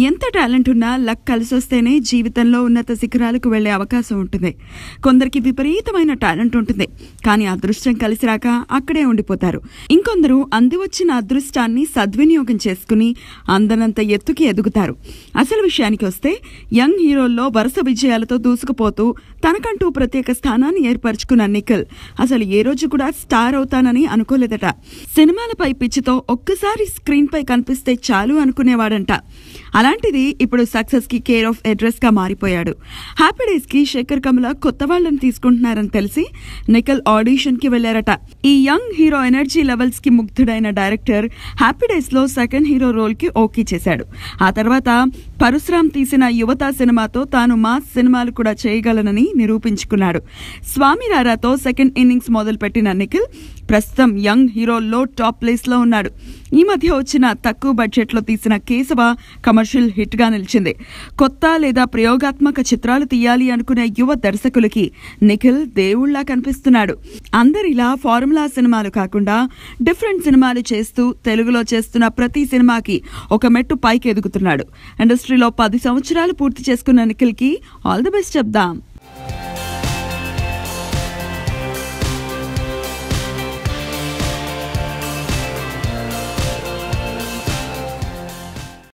ఎంత టాలెంట్ ఉన్నా లక్ కలిసొస్తేనే జీవితంలో ఉన్నత శిఖరాలకు వెళ్లే అవకాశం ఉంటుంది. కొందరికి విపరీతమైన టాలెంట్ ఉంటుంది, కానీ అదృష్టం కలిసి రాక అక్కడే ఉండిపోతారు. ఇంకొందరు అందివచ్చిన అదృష్టాన్ని సద్వినియోగం చేసుకుని అందనంత ఎత్తుకి ఎదుగుతారు. అసలు విషయానికి వస్తే యంగ్ హీరోల్లో వరుస విజయాలతో దూసుకుపోతూ తనకంటూ ప్రత్యేక స్థానాన్ని ఏర్పరచుకున్న నిఖిల్ అసలు ఏ రోజు కూడా స్టార్ అవుతానని అనుకోలేదట. సినిమాలపై పిచ్చితో ఒక్కసారి స్క్రీన్ పై కనిపిస్తే చాలు అనుకునేవాడంట. అలాంటిది ఇప్పుడు సక్సెస్ కి కేర్ ఆఫ్ అడ్రస్ గా మారిపోయాడు. హ్యాపీ డేస్ కి శేఖర్ కమల కొత్త వాళ్ళని తీసుకుంటున్నారని తెలిసి నిఖిల్ ఆడిషన్ కి వెళ్లారట. ఈ యంగ్ హీరో ఎనర్జీ లెవెల్స్ కి ముగ్ధుడైన డైరెక్టర్ హ్యాపీ డేస్ లో సెకండ్ హీరో రోల్ కి ఓకే చేశాడు. ఆ తర్వాత పరశురామ్ తీసిన యువత సినిమాతో తాను మాస్ సినిమాలు కూడా చేయగలనని నిరూపించుకున్నాడు. స్వామి రారాతో సెకండ్ ఇన్నింగ్స్ మొదలుపెట్టిన నిఖిల్ ప్రస్తుతం యంగ్ హీరోల్లో టాప్ ప్లేస్ లో ఉన్నాడు. ఈ మధ్య వచ్చిన తక్కువ బడ్జెట్ లో తీసిన కేశవ కమర్షియల్ హిట్ గా నిలిచింది. కొత్త లేదా ప్రయోగాత్మక చిత్రాలు తీయాలి అనుకునే యువ దర్శకులకి నిఖిల్ దేవుళ్లా కనిపిస్తున్నాడు. అందరిలా ఫార్ములా సినిమాలు కాకుండా డిఫరెంట్ సినిమాలు చేస్తూ తెలుగులో చేస్తున్న ప్రతి సినిమాకి ఒక మెట్టు పైకి ఎదుగుతున్నాడు. ఇండస్ట్రీలో 10 సంవత్సరాలు పూర్తి చేసుకున్న నిఖిల్ కి ఆల్ ది బెస్ట్ చెప్దాం.